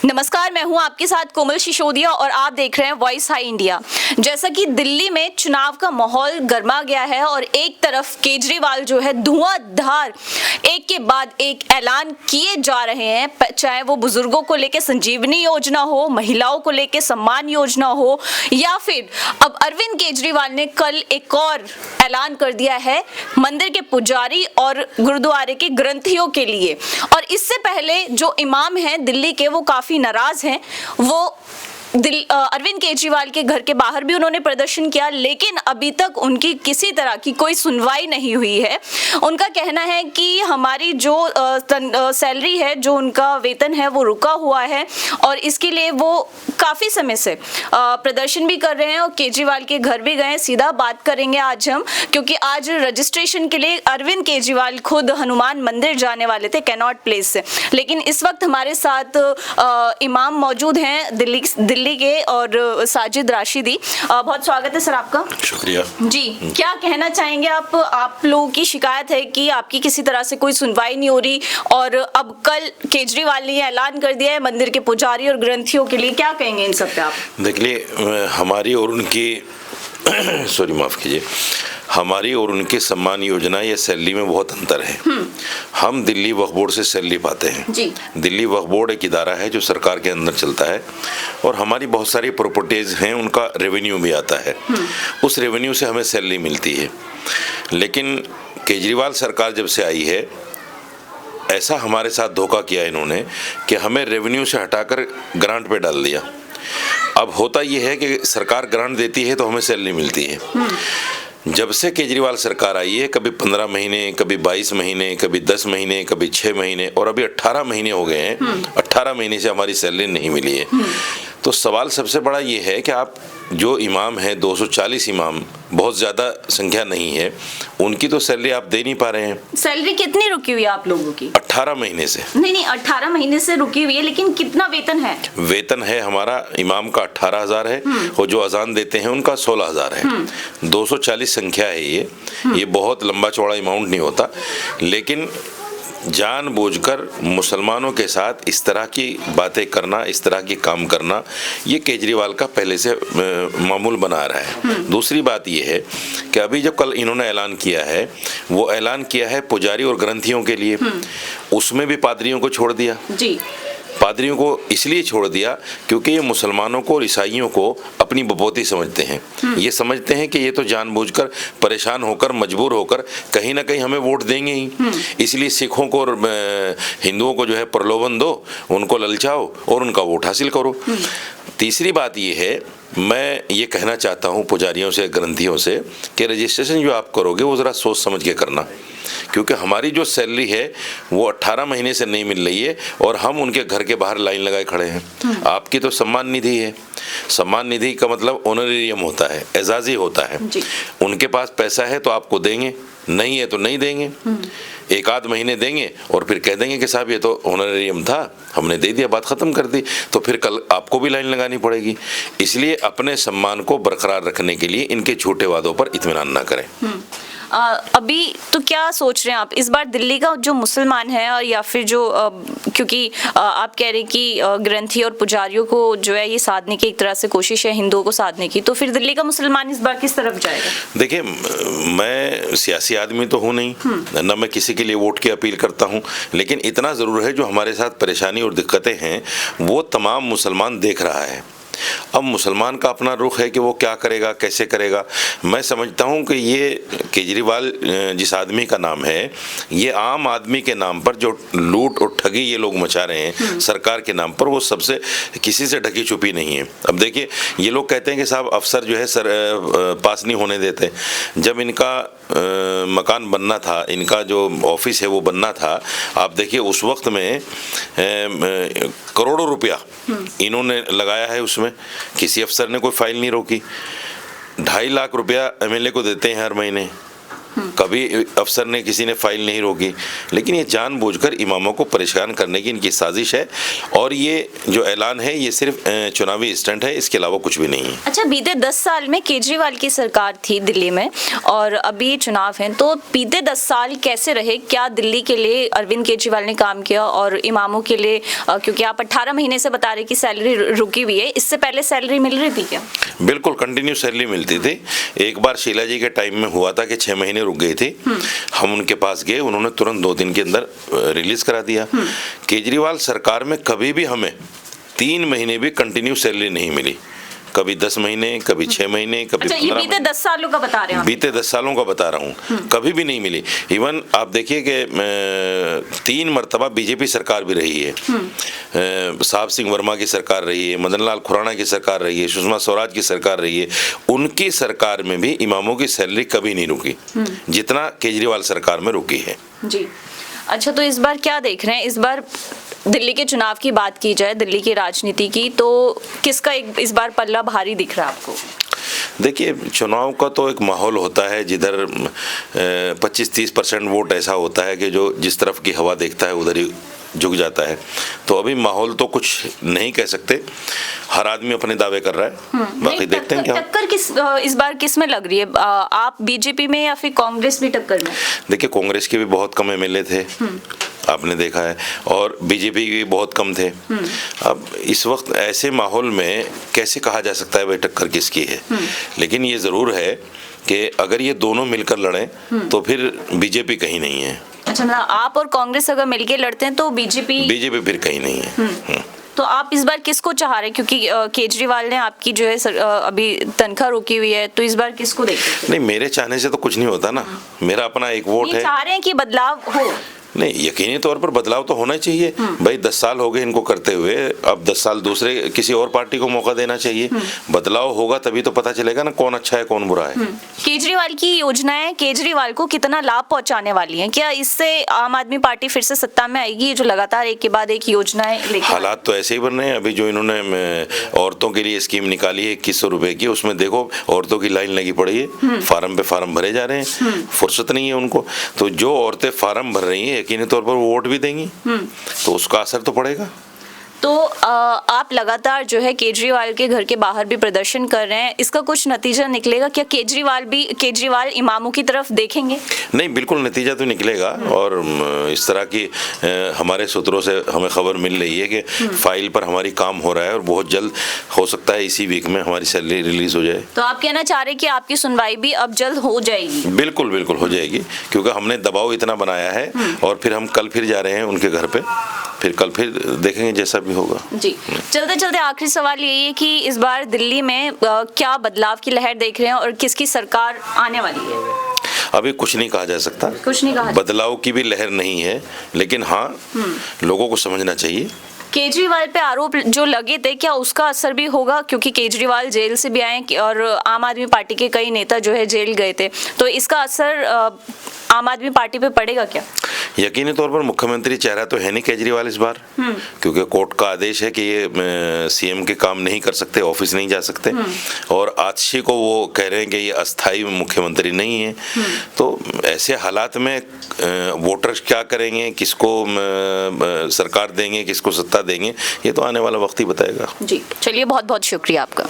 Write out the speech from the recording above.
नमस्कार, मैं हूं आपके साथ कोमल सिसोदिया और आप देख रहे हैं वॉइस हाई इंडिया। जैसा कि दिल्ली में चुनाव का माहौल गर्मा गया है और एक तरफ केजरीवाल जो है धुआंधार एक के बाद एक ऐलान किए जा रहे हैं, चाहे वो बुजुर्गों को लेकर संजीवनी योजना हो, महिलाओं को लेकर सम्मान योजना हो, या फिर अब अरविंद केजरीवाल ने कल एक और ऐलान कर दिया है मंदिर के पुजारी और गुरुद्वारे के ग्रंथियों के लिए। और इससे पहले जो इमाम हैं दिल्ली के, वो काफी नाराज हैं। वो अरविंद केजरीवाल के घर के बाहर भी उन्होंने प्रदर्शन किया, लेकिन अभी तक उनकी किसी तरह की कोई सुनवाई नहीं हुई है। उनका कहना है कि हमारी जो सैलरी है, जो उनका वेतन है, वो रुका हुआ है और इसके लिए वो काफी समय से प्रदर्शन भी कर रहे हैं और केजरीवाल के घर भी गए। सीधा बात करेंगे आज हम, क्योंकि आज रजिस्ट्रेशन के लिए अरविंद केजरीवाल खुद हनुमान मंदिर जाने वाले थे, कैनॉट प्लेस से, लेकिन इस वक्त हमारे साथ इमाम मौजूद हैं दिल्ली के और साजिद राशिदी। बहुत स्वागत है सर आपका। शुक्रिया जी। क्या कहना चाहेंगे आप लोगों की शिकायत है कि आपकी किसी तरह से कोई सुनवाई नहीं हो रही और अब कल केजरीवाल ने ऐलान कर दिया है मंदिर के पुजारी और ग्रंथियों के लिए, क्या कहेंगे इन सब पे आप? देखिए, हमारी और उनकी सॉरी माफ कीजिए, हमारी और उनके सम्मान योजना या सैलरी में बहुत अंतर है। हम दिल्ली वक्फ बोर्ड से सैलरी पाते हैं जी। दिल्ली वक्फ बोर्ड एक इदारा है जो सरकार के अंदर चलता है और हमारी बहुत सारी प्रॉपर्टीज हैं, उनका रेवेन्यू भी आता है। उस रेवेन्यू से हमें सैलरी मिलती है। लेकिन केजरीवाल सरकार जब से आई है, ऐसा हमारे साथ धोखा किया इन्होंने कि हमें रेवेन्यू से हटाकर ग्रांट पे डाल दिया। अब होता यह है कि सरकार ग्रांट देती है तो हमें सैलरी मिलती है। जब से केजरीवाल सरकार आई है, कभी 15 महीने, कभी 22 महीने, कभी 10 महीने, कभी 6 महीने और अभी 18 महीने हो गए हैं। 18 महीने से हमारी सैलरी नहीं मिली है। तो सवाल सबसे बड़ा ये है कि आप जो इमाम हैं, 240 इमाम, बहुत ज़्यादा संख्या नहीं है, उनकी तो सैलरी आप दे नहीं पा रहे हैं। सैलरी कितनी रुकी हुई है आप लोगों की? 18 महीने से। नहीं, 18 महीने से रुकी हुई है, लेकिन कितना वेतन है? वेतन है हमारा इमाम का 18,000 है और जो अजान देते हैं उनका 16,000 है। 240 संख्या है ये बहुत लंबा चौड़ा अमाउंट नहीं होता, लेकिन जानबूझकर मुसलमानों के साथ इस तरह की बातें करना, इस तरह की काम करना, ये केजरीवाल का पहले से मामूल बना रहा है। दूसरी बात ये है कि अभी जब कल इन्होंने ऐलान किया है, वो ऐलान किया है पुजारी और ग्रंथियों के लिए, उसमें भी पादरियों को छोड़ दिया। जी। पादरियों को इसलिए छोड़ दिया क्योंकि ये मुसलमानों को और ईसाइयों को अपनी बपोती समझते हैं। ये समझते हैं कि ये तो जानबूझकर परेशान होकर, मजबूर होकर कहीं ना कहीं हमें वोट देंगे ही, इसलिए सिखों को और हिंदुओं को जो है प्रलोभन दो, उनको ललचाओ और उनका वोट हासिल करो। तीसरी बात ये है, मैं ये कहना चाहता हूँ पुजारियों से, ग्रंथियों से, कि रजिस्ट्रेशन जो आप करोगे वो ज़रा सोच समझ के करना, क्योंकि हमारी जो सैलरी है वो 18 महीने से नहीं मिल रही है और हम उनके घर के बाहर लाइन लगाए खड़े हैं। आपकी तो सम्मान निधि है। सम्मान निधि का मतलब ऑनरेरियम होता है, एजाजी होता है। उनके पास पैसा है तो आपको देंगे, नहीं है तो नहीं देंगे। एक आध महीने देंगे और फिर कह देंगे कि साहब ये तो ऑनरेरियम था, हमने दे दिया, बात खत्म कर दी, तो फिर कल आपको भी लाइन लगानी पड़ेगी। इसलिए अपने सम्मान को बरकरार रखने के लिए इनके झूठे वादों पर इत्मीनान ना करें। अभी तो क्या सोच रहे हैं आप इस बार दिल्ली का जो मुसलमान है, और या फिर जो क्योंकि आप कह रहे हैं कि ग्रंथी और पुजारियों को जो है ये साधने की एक तरह से कोशिश है हिंदुओं को साधने की, तो फिर दिल्ली का मुसलमान इस बार किस तरफ जाएगा? देखिए, मैं सियासी आदमी तो हूँ नहीं, न मैं किसी के लिए वोट की अपील करता हूँ, लेकिन इतना ज़रूर है जो हमारे साथ परेशानी और दिक्कतें हैं वो तमाम मुसलमान देख रहा है। अब मुसलमान का अपना रुख है कि वो क्या करेगा, कैसे करेगा। मैं समझता हूँ कि ये केजरीवाल जिस आदमी का नाम है, ये आम आदमी के नाम पर जो लूट और ठगी ये लोग मचा रहे हैं सरकार के नाम पर, वो सबसे किसी से ढकी छुपी नहीं है। अब देखिए, ये लोग कहते हैं कि साहब अफसर जो है पास नहीं होने देते। जब इनका मकान बनना था, इनका जो ऑफिस है वो बनना था, आप देखिए उस वक्त में करोड़ों रुपया इन्होंने लगाया है उसमें, किसी अफसर ने कोई फाइल नहीं रोकी। 2.5 लाख रुपया एमएलए को देते हैं हर महीने। कभी अफसर ने किसी ने फाइल नहीं रोकी, लेकिन ये जानबूझकर इमामों को परेशान करने की इनकी साजिश है और ये जो ऐलान है ये सिर्फ चुनावी स्टंट है, इसके अलावा कुछ भी नहीं है। अच्छा, बीते 10 साल में केजरीवाल की सरकार थी दिल्ली में और अभी चुनाव हैं, तो बीते 10 साल कैसे रहे? क्या दिल्ली के लिए अरविंद केजरीवाल ने काम किया और इमामों के लिए, क्योंकि आप 18 महीने से बता रहे कि सैलरी रुकी हुई है, इससे पहले सैलरी मिल रही थी क्या? बिल्कुल कंटिन्यू सैलरी मिलती थी। एक बार शीला जी के टाइम में हुआ था कि 6 महीने रुक गई थी, हम उनके पास गए, उन्होंने तुरंत 2 दिन के अंदर रिलीज करा दिया। केजरीवाल सरकार में कभी भी हमें 3 महीने भी कंटिन्यू सैलरी नहीं मिली, कभी 10 महीने, कभी 6 महीने, कभी 15 महीने। बीते 10 सालों का बता रहे हैं? बीते 10 सालों का बता रहा हूँ, कभी भी नहीं मिली। इवन आप देखिए कि 3 मरतबा बीजेपी सरकार भी रही है, साहब सिंह वर्मा की सरकार रही है, मदन लाल खुराना की सरकार रही है, सुषमा स्वराज की सरकार रही है, उनकी सरकार में भी इमामों की सैलरी कभी नहीं रुकी जितना केजरीवाल सरकार में रुकी है। जी, अच्छा, तो इस बार क्या देख रहे हैं? इस बार दिल्ली के चुनाव की बात की जाए, दिल्ली की राजनीति की, तो किसका इस बार पल्ला भारी दिख रहा है आपको? देखिए, चुनाव का तो एक माहौल होता है जिधर 25-30% वोट ऐसा होता है कि जो जिस तरफ की हवा देखता है उधर ही झुक जाता है। तो अभी माहौल तो कुछ नहीं कह सकते, हर आदमी अपने दावे कर रहा है, बाकी देखते हैं क्या। टक्कर इस बार किस में लग रही है? आप बीजेपी में या फिर कांग्रेस भी टक्कर में? देखिए, कांग्रेस के भी बहुत कम एमएलए थे, आपने देखा है, और बीजेपी के भी बहुत कम थे। अब इस वक्त ऐसे माहौल में कैसे कहा जा सकता है भाई टक्कर किसकी है? लेकिन ये ज़रूर है कि अगर ये दोनों मिलकर लड़ें तो फिर बीजेपी कहीं नहीं है। अच्छा, मतलब आप और कांग्रेस अगर मिलके लड़ते हैं तो बीजेपी फिर कहीं नहीं है। तो आप इस बार किसको चाह रहे हैं? क्योंकि केजरीवाल ने आपकी जो है अभी तनख्वाह रोकी हुई है, तो इस बार किसको देखेंगे? नहीं, मेरे चाहने से तो कुछ नहीं होता ना, मेरा अपना एक वोट है। चाह रहे हैं कि बदलाव हो? नहीं, यकीनी तौर पर बदलाव तो होना चाहिए भाई। 10 साल हो गए इनको करते हुए, अब 10 साल दूसरे किसी और पार्टी को मौका देना चाहिए। बदलाव होगा तभी तो पता चलेगा ना कौन अच्छा है कौन बुरा है। केजरीवाल की योजनाएं केजरीवाल को कितना लाभ पहुंचाने वाली हैं? क्या इससे आम आदमी पार्टी फिर से सत्ता में आएगी, जो लगातार एक के बाद एक योजनाएं लेकर? हालात तो ऐसे ही बन रहे हैं। अभी जो इन्होंने औरतों के लिए स्कीम निकाली है 2100 रुपए की, उसमें देखो औरतों की लाइन लगी पड़ी है, फार्म पे फार्म भरे जा रहे हैं, फुर्सत नहीं है उनको। तो जो औरतें फार्म भर रही हैं यकीनी तौर पर वोट भी देंगी, तो उसका असर तो पड़ेगा। तो आप लगातार जो है केजरीवाल के घर के बाहर भी प्रदर्शन कर रहे हैं, इसका कुछ नतीजा निकलेगा क्या? केजरीवाल इमामों की तरफ देखेंगे? नहीं, बिल्कुल नतीजा तो निकलेगा। और इस तरह की हमारे सूत्रों से हमें खबर मिल रही है कि फाइल पर हमारी काम हो रहा है और बहुत जल्द हो सकता है इसी वीक में हमारी सैलरी रिलीज हो जाए। तो आप कहना चाह रहे हैं कि आपकी सुनवाई भी अब जल्द हो जाएगी? बिल्कुल बिल्कुल हो जाएगी, क्योंकि हमने दबाव इतना बनाया है और फिर हम कल फिर जा रहे हैं उनके घर पे, फिर कल फिर देखेंगे जैसा भी होगा। जी, चलते चलते आखिरी सवाल यही है कि इस बार दिल्ली में क्या बदलाव की लहर देख रहे हैं और किसकी सरकार आने वाली है? अभी कुछ नहीं कहा जा सकता, कुछ नहीं कहा। बदलाव की भी लहर नहीं है, लेकिन हाँ लोगों को समझना चाहिए। केजरीवाल पे आरोप जो लगे थे, क्या उसका असर भी होगा? क्योंकि केजरीवाल जेल से भी आए और आम आदमी पार्टी के कई नेता जो है जेल गए थे, तो इसका असर आम आदमी पार्टी पे पड़ेगा क्या? यकीनी तौर पर मुख्यमंत्री चेहरा तो है नहीं केजरीवाल इस बार, क्योंकि कोर्ट का आदेश है कि ये सीएम के काम नहीं कर सकते, ऑफिस नहीं जा सकते, और आजशी को वो कह रहे हैं कि ये अस्थायी मुख्यमंत्री नहीं है। तो ऐसे हालात में वोटर्स क्या करेंगे, किसको सरकार देंगे, किसको सत्ता देंगे, ये तो आने वाला वक्त ही बताएगा। जी, चलिए, बहुत बहुत शुक्रिया आपका।